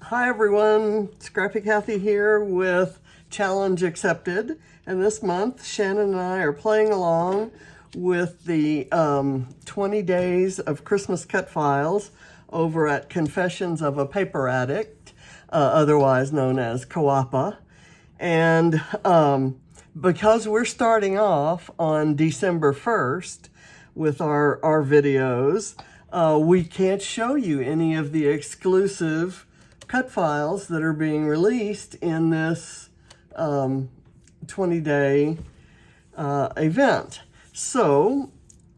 Hi everyone, Scrappy Kathy here with Challenge Accepted. And this month, Shannon and I are playing along with the 20 days of Christmas cut files over at Confessions of a Paper Addict, otherwise known as COAPA. And because we're starting off on December 1st with our videos, we can't show you any of the exclusive cut files that are being released in this 20-day event. So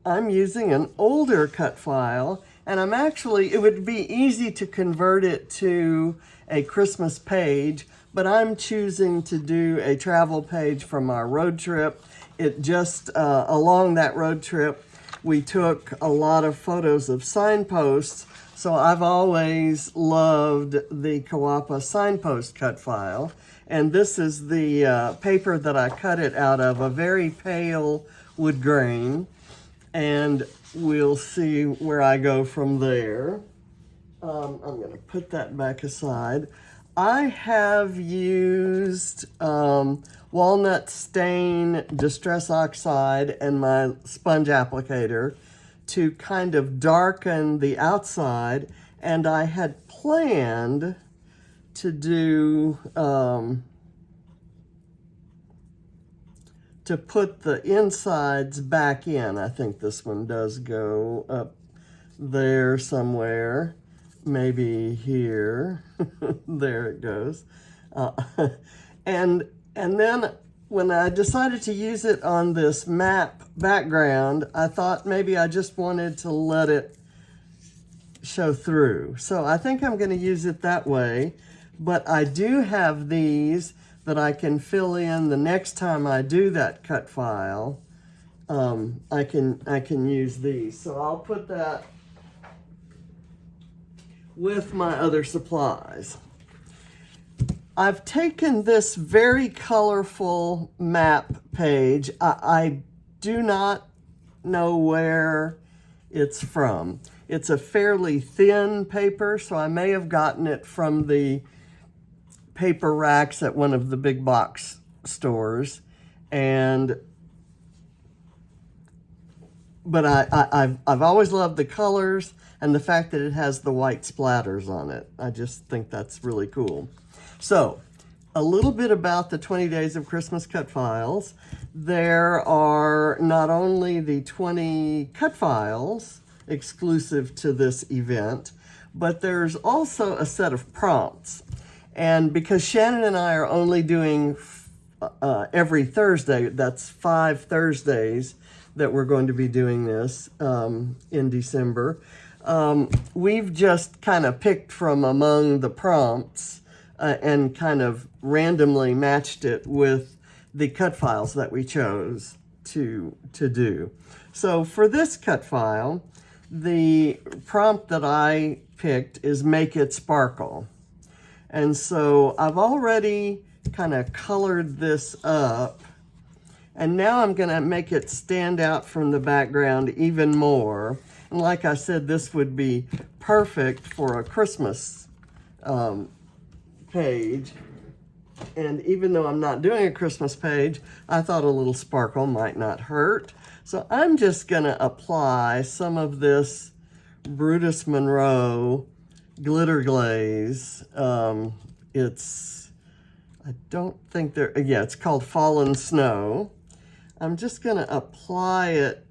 I'm using an older cut file, and it would be easy to convert it to a Christmas page, but I'm choosing to do a travel page from our road trip. Along that road trip, we took a lot of photos of signposts. So I've always loved the COAPA Signpost cut file. And this is the paper that I cut it out of, a very pale wood grain. And we'll see where I go from there. I'm going to put that back aside. I have used walnut stain distress oxide and my sponge applicator to kind of darken the outside, and I had planned to do to put the insides back in. I think this one does go up there somewhere, maybe here. There it goes. And then when I decided to use it on this map background, I thought maybe I just wanted to let it show through. So I think I'm going to use it that way, but I do have these that I can fill in the next time I do that cut file. I can use these. So I'll put that with my other supplies. I've taken this very colorful map page. I do not know where it's from. It's a fairly thin paper, so I may have gotten it from the paper racks at one of the big box stores. But I've always loved the colors and the fact that it has the white splatters on it. I just think that's really cool. So, a little bit about the 20 Days of Christmas cut files. There are not only the 20 cut files exclusive to this event, but there's also a set of prompts. And because Shannon and I are only doing every Thursday, that's 5 Thursdays that we're going to be doing this in December, we've just kind of picked from among the prompts and kind of randomly matched it with the cut files that we chose to do. So for this cut file, the prompt that I picked is make it sparkle. And so I've already kind of colored this up, and now I'm going to make it stand out from the background even more. And like I said, this would be perfect for a Christmas page. And even though I'm not doing a Christmas page, I thought a little sparkle might not hurt. So I'm just going to apply some of this Brutus Monroe Glitter Glaze. It's called Fallen Snow. I'm just going to apply it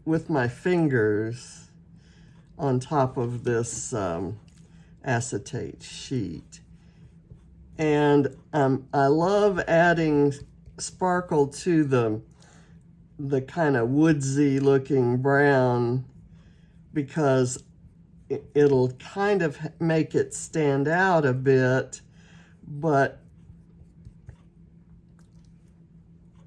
with my fingers on top of this acetate sheet. And I love adding sparkle to the kind of woodsy looking brown, because it'll kind of make it stand out a bit, but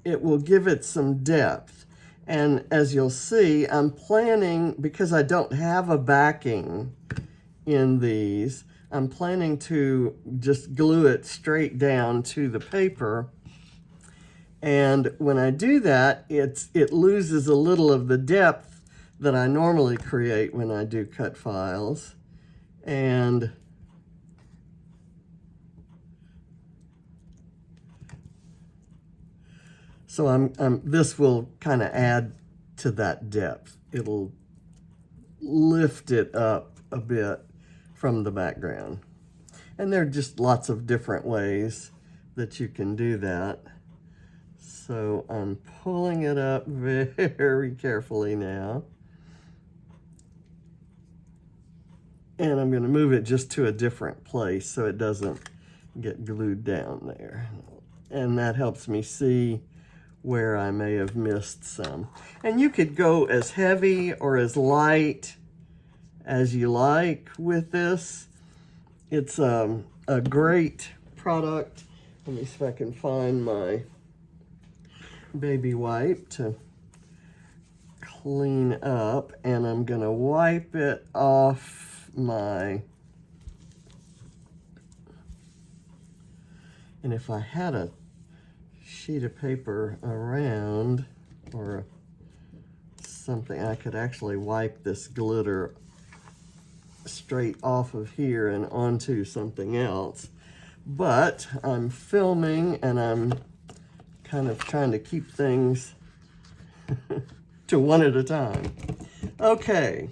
it will give it some depth. And as you'll see, I'm planning, because I don't have a backing in these, I'm planning to just glue it straight down to the paper. And when I do that, it loses a little of the depth that I normally create when I do cut files. And So this will kind of add to that depth. It'll lift it up a bit from the background. And there are just lots of different ways that you can do that. So I'm pulling it up very carefully now. And I'm going to move it just to a different place so it doesn't get glued down there. And that helps me see where I may have missed some. And you could go as heavy or as light as you like with this. It's a great product. Let me see if I can find my baby wipe to clean up, and I'm gonna wipe it off my, and if I had a sheet of paper around or something, I could actually wipe this glitter straight off of here and onto something else. But I'm filming and I'm kind of trying to keep things to one at a time. Okay,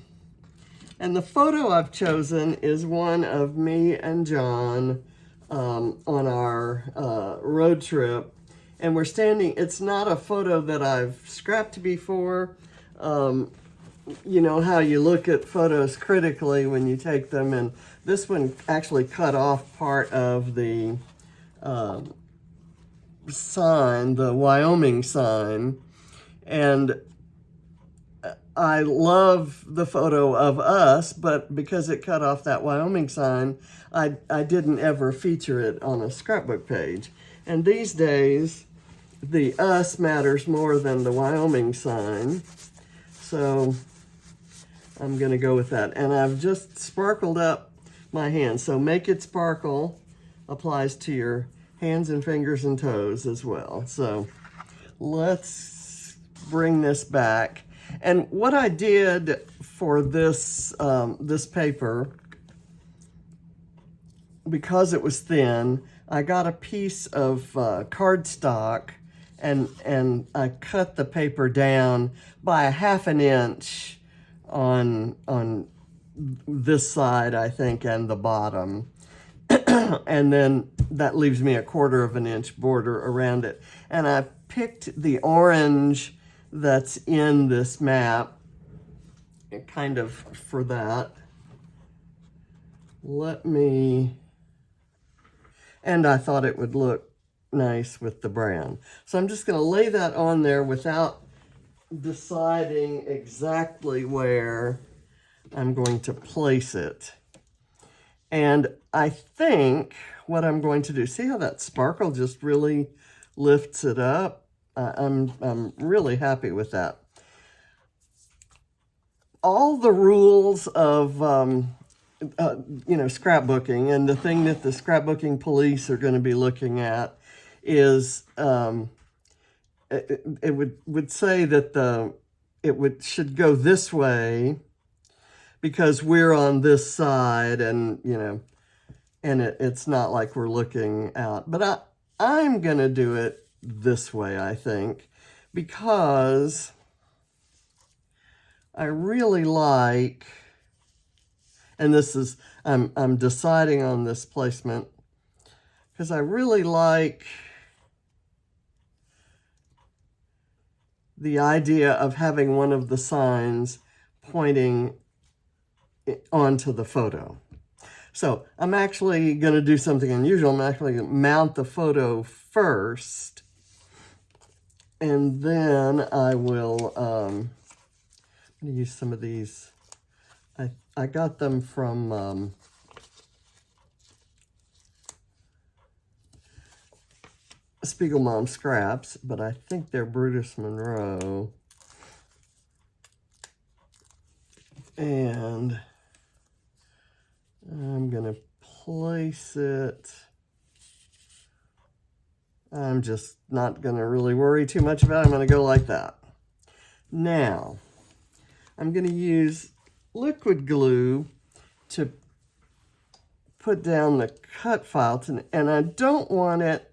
and the photo I've chosen is one of me and John on our road trip, and we're standing. It's not a photo that I've scrapped before. You know how you look at photos critically when you take them, and this one actually cut off part of the sign, the Wyoming sign, and I love the photo of us, but because it cut off that Wyoming sign, I didn't ever feature it on a scrapbook page. And these days, the us matters more than the Wyoming sign, so I'm going to go with that. And I've just sparkled up my hand. So Make It Sparkle applies to your hands and fingers and toes as well. So let's bring this back. And what I did for this, this paper, because it was thin, I got a piece of cardstock and I cut the paper down by a ½ inch on this side, I think, and the bottom. And then that leaves me a ½ inch border around it. And I picked the orange that's in this map kind of for that. And I thought it would look nice with the brown. So I'm just going to lay that on there without deciding exactly where I'm going to place it. And I think what I'm going to do, see how that sparkle just really lifts it up? I'm really happy with that. All the rules of scrapbooking, and the thing that the scrapbooking police are going to be looking at is it would say that should go this way because we're on this side, and it's not like we're looking out. But I'm going to do it this way, I think, because I really like, and this is, I'm deciding on this placement, because I really like the idea of having one of the signs pointing onto the photo. So I'm actually going to do something unusual. I'm actually going to mount the photo first, and then I will I'm going to use some of these. I got them from Spiegelmom Scraps, but I think they're Brutus Monroe. And I'm going to place it. I'm just not going to really worry too much about it. I'm going to go like that. Now, I'm going to use liquid glue to put down the Cutfiles, and I don't want it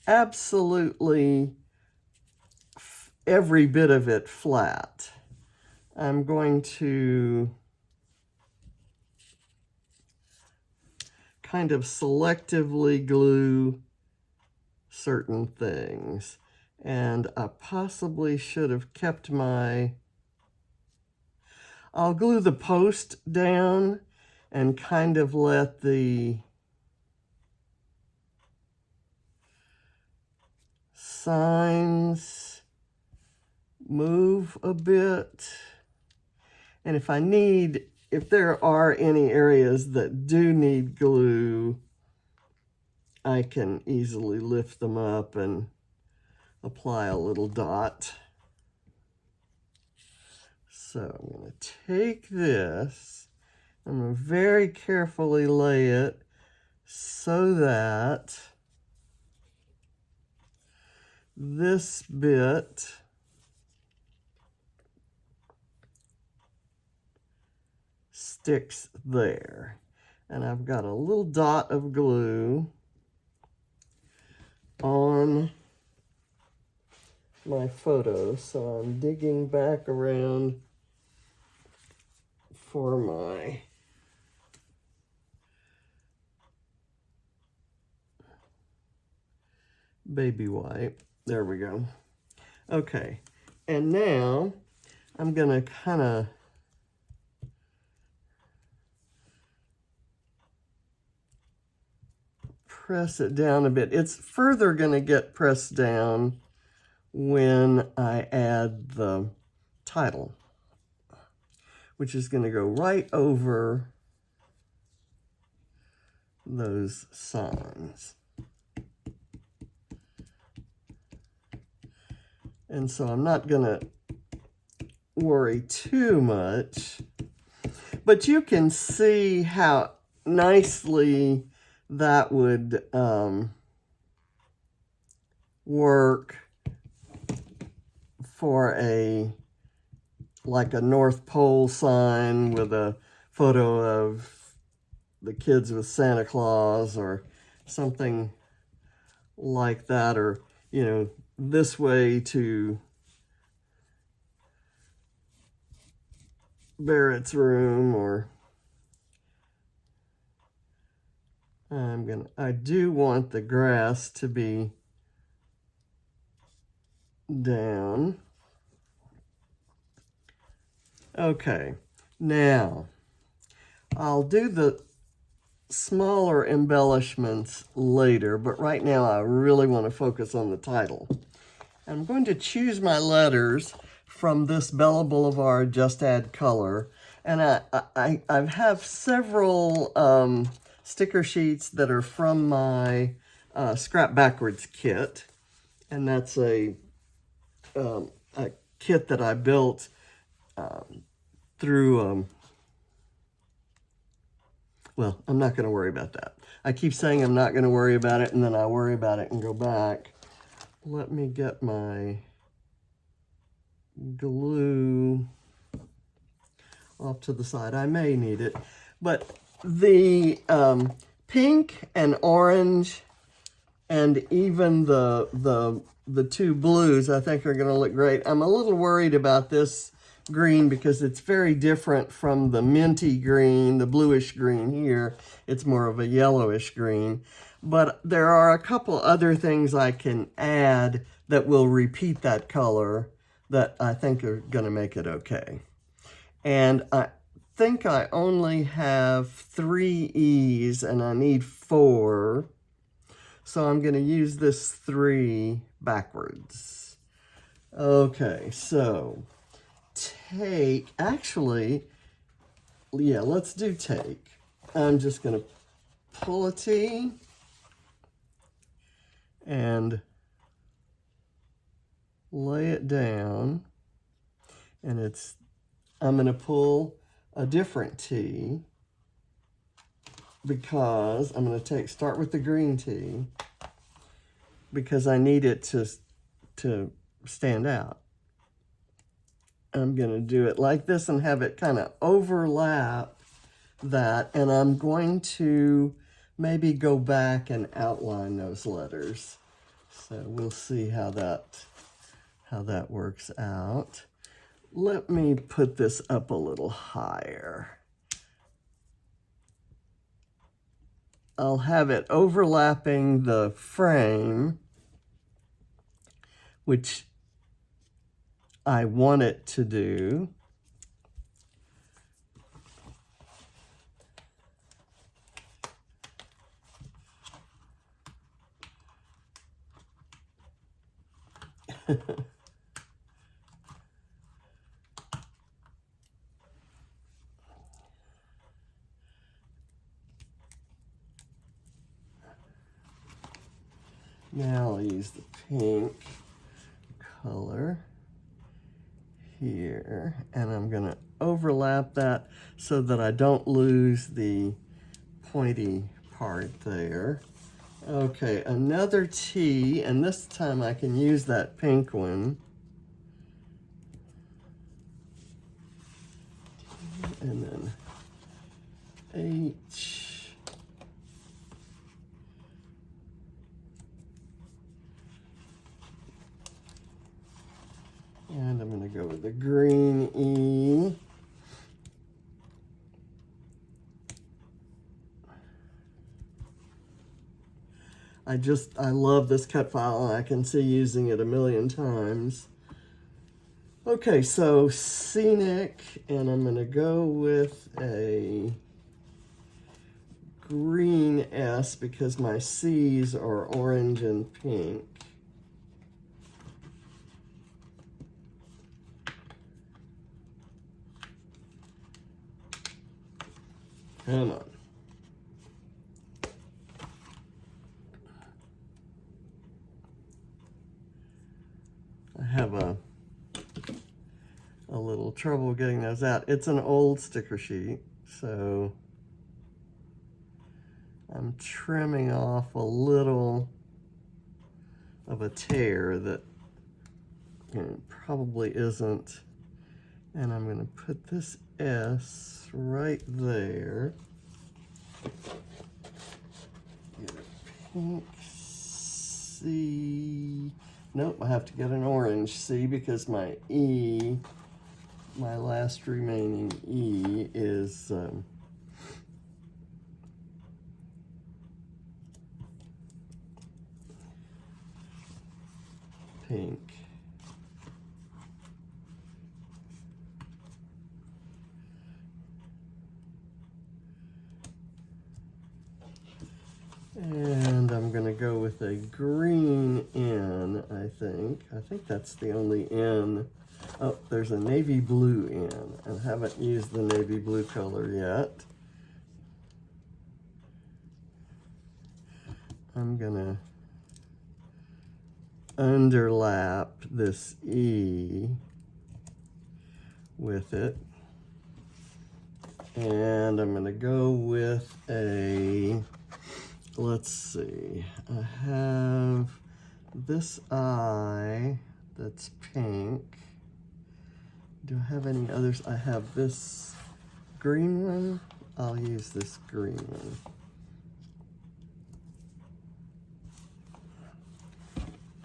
absolutely every bit of it flat. I'm going to kind of selectively glue certain things. And I possibly should have kept my... I'll glue the post down and kind of let the signs move a bit. And if there are any areas that do need glue, I can easily lift them up and apply a little dot. So I'm going to take this, I'm going to very carefully lay it so that this bit sticks there. And I've got a little dot of glue on my photo, so I'm digging back around for my baby wipe. There we go. Okay, and now I'm gonna kind of press it down a bit. It's further gonna get pressed down when I add the title, which is going to go right over those signs. And so I'm not going to worry too much, but you can see how nicely that would work for like a North Pole sign with a photo of the kids with Santa Claus or something like that, or, you know, this way to Barrett's room, or I do want the grass to be down. Okay, now I'll do the smaller embellishments later, but right now I really want to focus on the title. I'm going to choose my letters from this Bella Boulevard Just Add Color, and I have several sticker sheets that are from my Scrap Backwards kit, and that's a kit that I built through, well, I'm not going to worry about that. I keep saying I'm not going to worry about it, and then I worry about it and go back. Let me get my glue off to the side. I may need it. But the pink and orange and even the two blues I think are going to look great. I'm a little worried about this green because it's very different from the minty green, the bluish green here. It's more of a yellowish green. But there are a couple other things I can add that will repeat that color that I think are going to make it okay. And I think I only have 3 E's and I need 4. So I'm going to use this 3 backwards. Okay, so actually, yeah, let's do take. I'm just going to pull a T and lay it down, and I'm going to pull a different T because I'm going to start with the green T because I need it to stand out. I'm going to do it like this and have it kind of overlap that, and I'm going to maybe go back and outline those letters. So we'll see how that how that works out. Let me put this up a little higher. I'll have it overlapping the frame, which I want it to do. Now I'll use the pink color here, and I'm going to overlap that so that I don't lose the pointy part there. Okay, another T, and this time I can use that pink one. And then H. And I'm going to go with the green E. I love this cut file, and I can see using it a million times. Okay, so Scenic, and I'm going to go with a green S because my C's are orange and pink. Come on. I have a little trouble getting those out. It's an old sticker sheet, so I'm trimming off a little of a tear that probably isn't. And I'm going to put this S right there. Get a pink C. Nope, I have to get an orange C because my E, my last remaining E is pink. And I'm going to go with a green N, I think. I think that's the only N. Oh, there's a navy blue N. I haven't used the navy blue color yet. I'm going to underlap this E with it. And I'm going to go with a... Let's see, I have this eye that's pink. Do I have any others? I have this green one. I'll use this green one.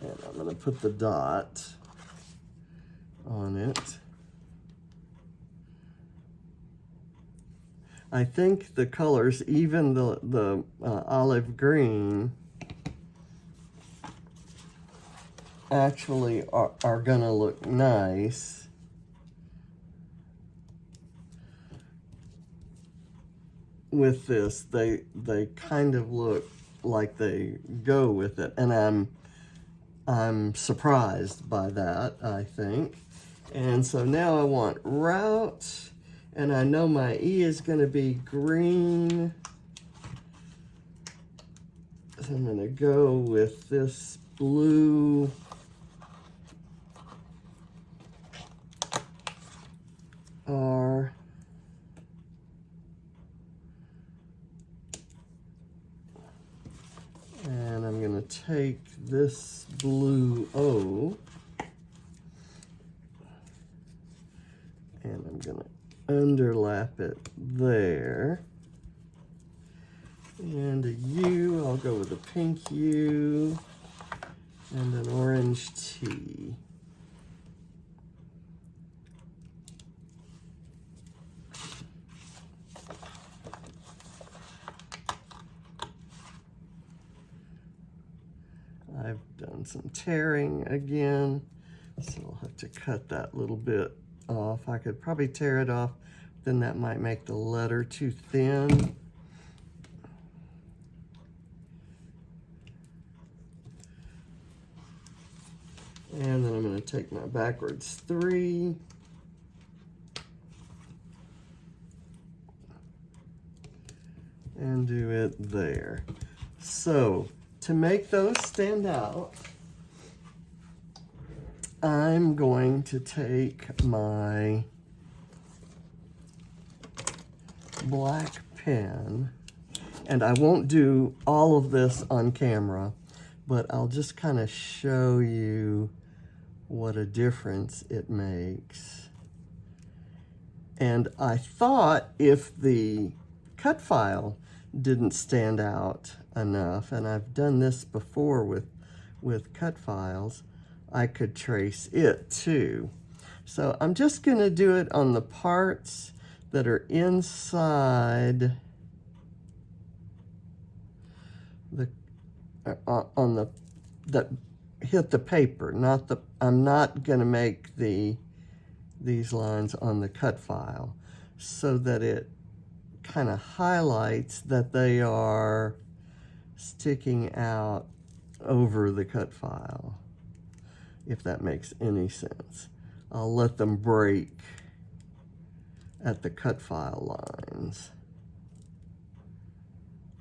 And I'm going to put the dot on it. I think the colors, even the olive green, actually are gonna look nice. With this, they kind of look like they go with it, and I'm surprised by that, I think. And so now I want route. And I know my E is going to be green. So I'm going to go with this blue. R. And I'm going to take this blue O. And I'm going to underlap it there. And a U, I'll go with a pink U and an orange T. I've done some tearing again, so I'll have to cut that little bit off. I could probably tear it off, then that might make the letter too thin. And then I'm going to take my backwards 3. And do it there. So to make those stand out, I'm going to take my black pen, and I won't do all of this on camera, but I'll just kind of show you what a difference it makes. And I thought if the cut file didn't stand out enough, and I've done this before with cut files, I could trace it too. So I'm just going to do it on the parts that are inside the that hit the paper, not the, I'm not going to make these lines on the cut file, so that it kind of highlights that they are sticking out over the cut file, if that makes any sense. I'll let them break at the cut file lines,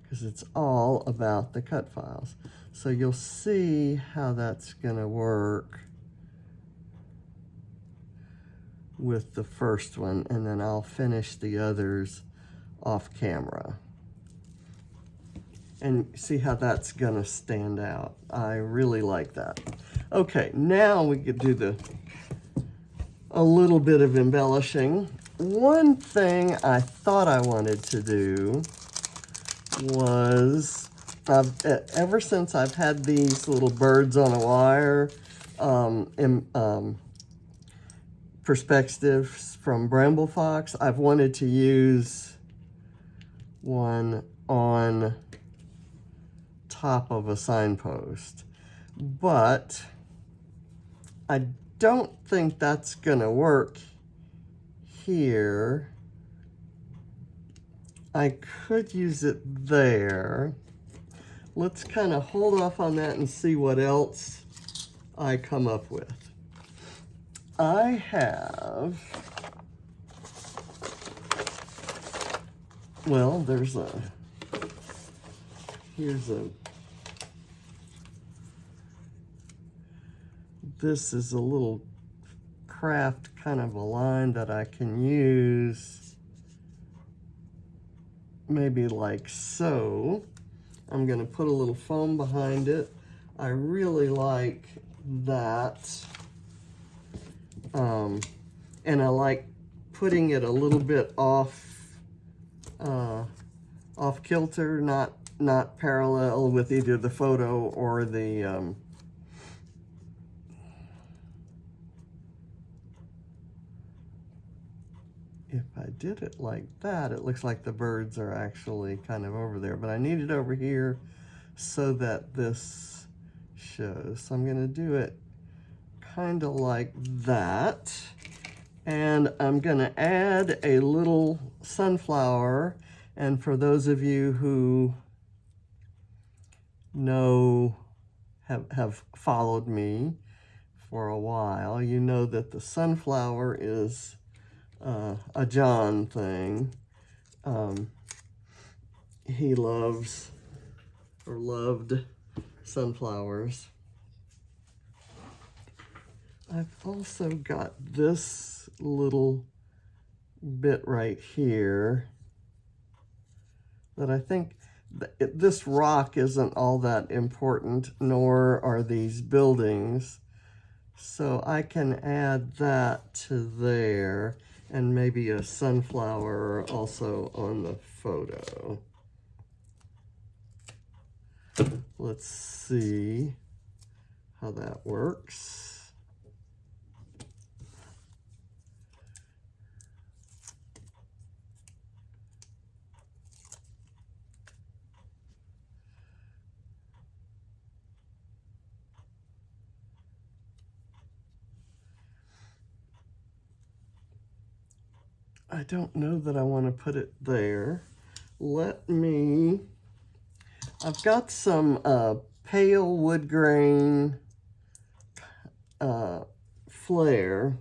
because it's all about the cut files. So you'll see how that's going to work with the first one, and then I'll finish the others off camera. And see how that's going to stand out. I really like that. Okay, now we could do a little bit of embellishing. One thing I thought I wanted to do was, ever since I've had these little birds on a wire perspectives from Bramble Fox, I've wanted to use one on top of a signpost, but I don't think that's gonna work here. I could use it there. Let's kind of hold off on that and see what else I come up with. I have, well, here's this is a little craft kind of a line that I can use, maybe like so. I'm going to put a little foam behind it. I really like that. And I like putting it a little bit off kilter, not parallel with either the photo or the if I did it like that, it looks like the birds are actually kind of over there, but I need it over here so that this shows. So I'm going to do it kind of like that. And I'm going to add a little sunflower. And for those of you who know, have followed me for a while, you know that the sunflower is a John thing. He loves or loved sunflowers. I've also got this little bit right here that I think this rock isn't all that important, nor are these buildings. So I can add that to there, and maybe a sunflower also on the photo. Let's see how that works. I don't know that I want to put it there. I've got some pale wood grain flare,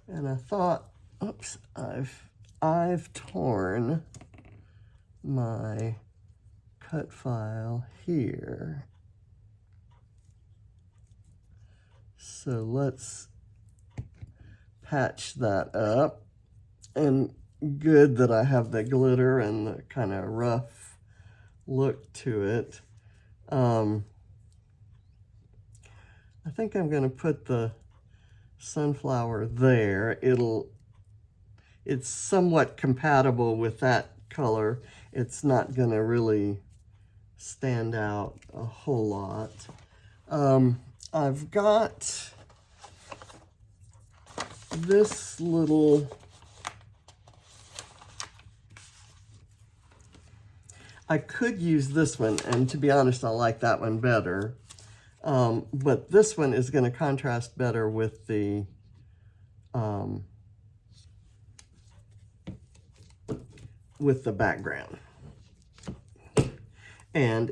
and I thought, oops, I've torn my cut file here. So let's patch that up. And good that I have the glitter and the kind of rough look to it. I think I'm going to put the sunflower there. It's somewhat compatible with that color. It's not going to really stand out a whole lot. I've got this little, I could use this one, and to be honest, I like that one better. But this one is going to contrast better with the background. And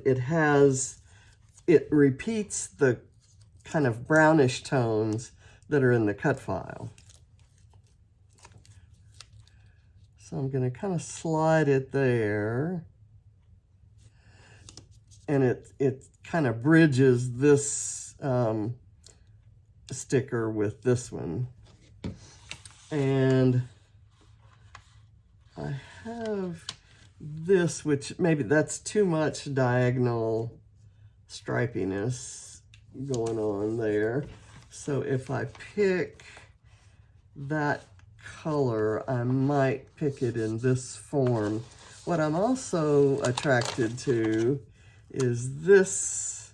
it repeats the kind of brownish tones that are in the cut file. So I'm going to kind of slide it there. And it kind of bridges this sticker with this one. And I have this, which maybe that's too much diagonal stripiness going on there. So if I pick that color, I might pick it in this form. What I'm also attracted to is this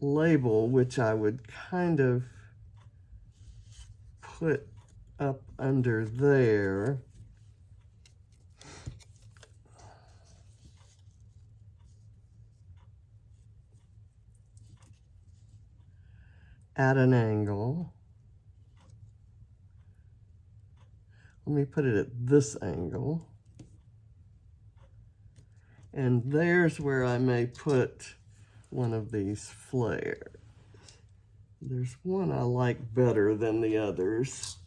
label, which I would kind of put up under there. At an angle. Let me put it at this angle. And there's where I may put one of these flares. There's one I like better than the others,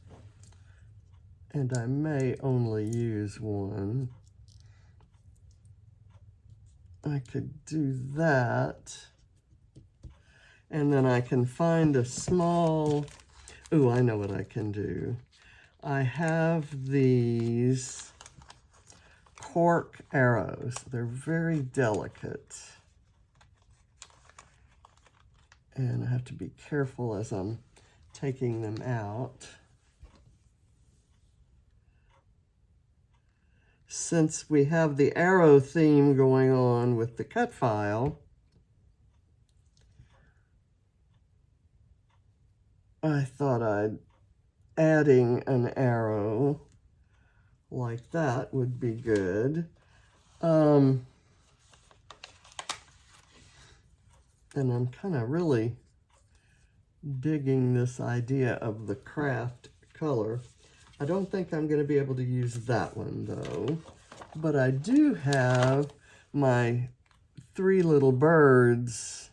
and I may only use one. I could do that. And then I can find a small, ooh, I know what I can do. I have these cork arrows. They're very delicate. And I have to be careful as I'm taking them out. Since we have the arrow theme going on with the cut file, I thought adding an arrow like that would be good. And I'm kind of really digging this idea of the craft color. I don't think I'm going to be able to use that one though, but I do have my 3 little birds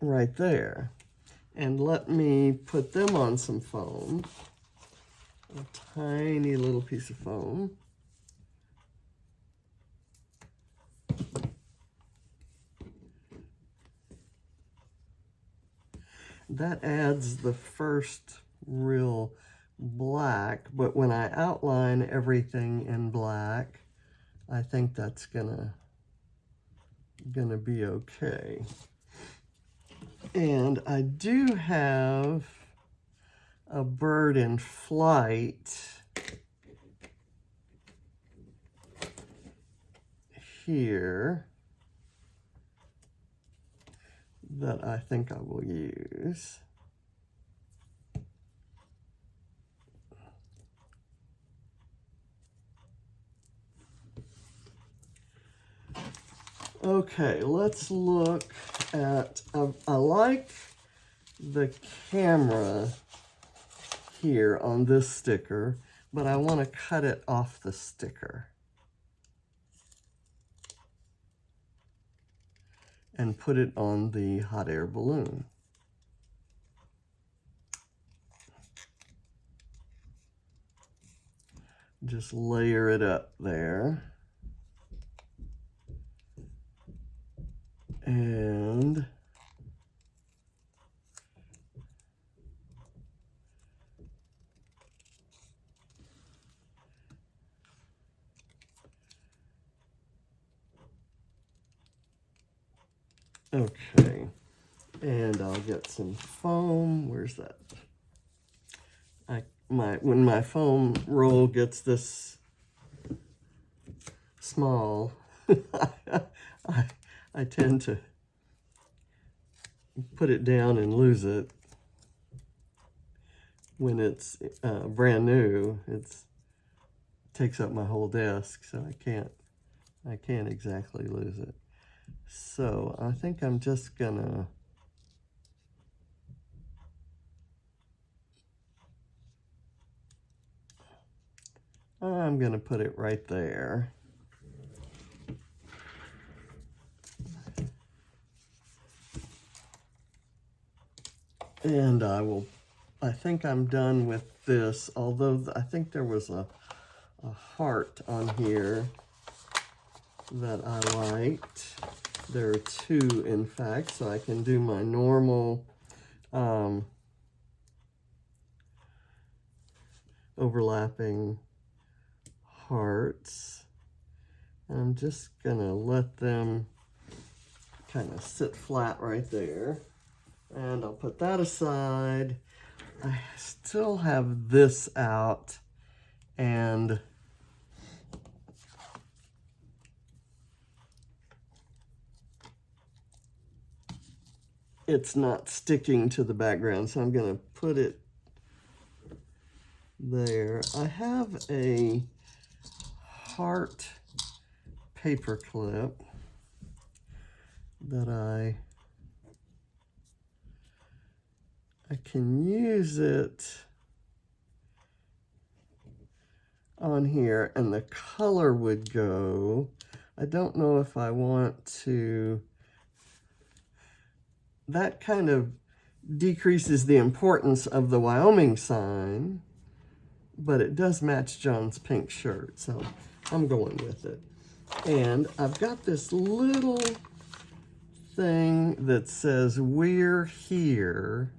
right there. And let me put them on some foam, a tiny little piece of foam. That adds the first real black, but when I outline everything in black, I think that's gonna be okay. And I do have a bird in flight here that I think I will use. Okay, let's look at, I like the camera here on this sticker, but I want to cut it off the sticker and put it on the hot air balloon. Just layer it up there. And okay, and I'll get some foam. Where's that? When my foam roll gets this small, I tend to put it down and lose it. When it's brand new, it takes up my whole desk, so I can't exactly lose it. So I think I'm just gonna put it right there. And I think I'm done with this, although I think there was a heart on here that I liked. There are two, in fact, so I can do my normal overlapping hearts. I'm just gonna let them kind of sit flat right there. And I'll put that aside. I still have this out, and it's not sticking to the background, so I'm going to put it there. I have a heart paper clip that I can use it on here, and the color would go. I don't know if I want to. That kind of decreases the importance of the Wyoming sign, but it does match John's pink shirt, so I'm going with it. And I've got this little thing that says "We're Here,"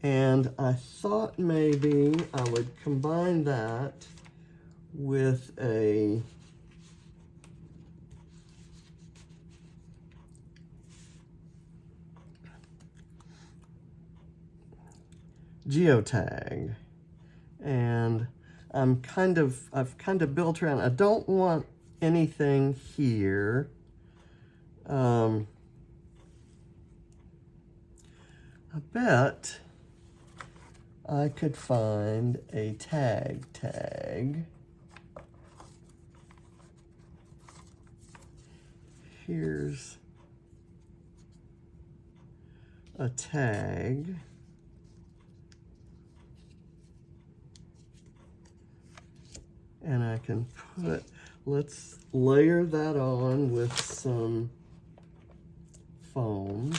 and I thought maybe I would combine that with a geotag. And I've kind of built around. I don't want anything here. I bet I could find a tag. Here's a tag. And I can let's layer that on with some foam.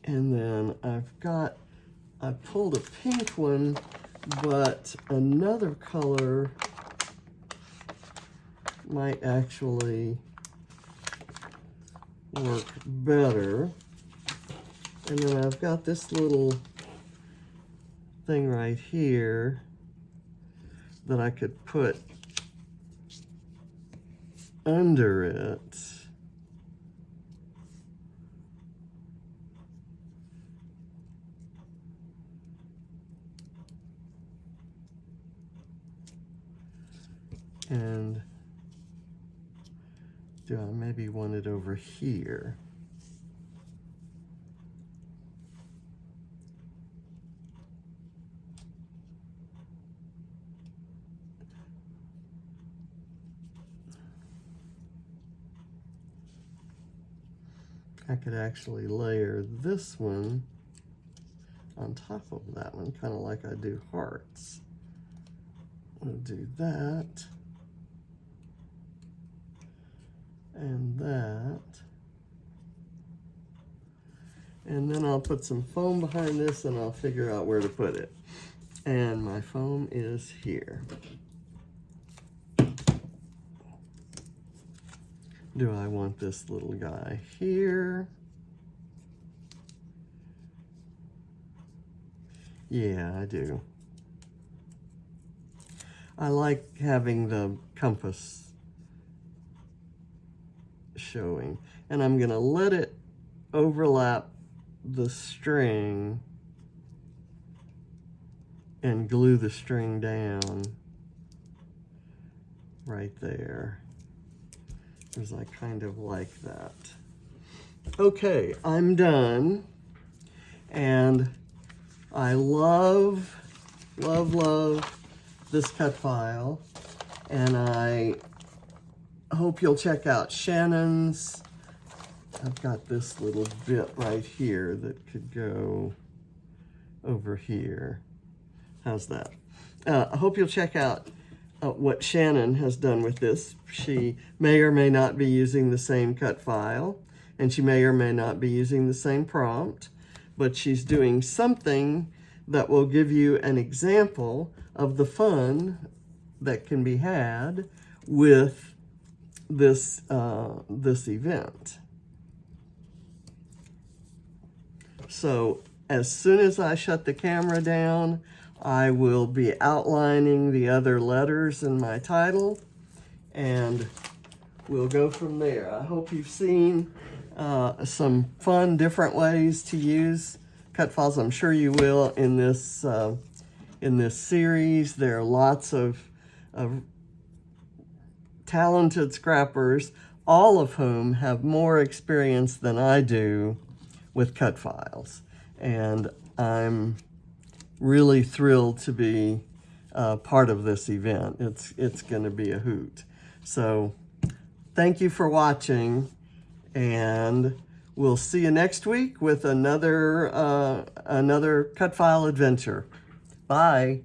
And then I pulled a pink one, but another color might actually work better. And then I've got this little thing right here that I could put under it. And do I maybe want it over here? I could actually layer this one on top of that one, kind of like I do hearts. We'll do that. And that. And then I'll put some foam behind this and I'll figure out where to put it. And my foam is here. Do I want this little guy here? Yeah, I do. I like having the compass showing. And I'm gonna let it overlap the string and glue the string down right there, because I kind of like that. Okay, I'm done. And I love, love, love this cut file. And I hope you'll check out Shannon's. I've got this little bit right here that could go over here. How's that? I hope you'll check out what Shannon has done with this. She may or may not be using the same cut file, and she may or may not be using the same prompt, but she's doing something that will give you an example of the fun that can be had with this, this event. So as soon as I shut the camera down, I will be outlining the other letters in my title, and we'll go from there. I hope you've seen some fun, different ways to use Cutfiles. I'm sure you will in this series. There are lots of talented scrappers, all of whom have more experience than I do with Cutfiles, and I'm really thrilled to be part of this event. It's going to be a hoot. So thank you for watching, and we'll see you next week with another Cutfile adventure. Bye.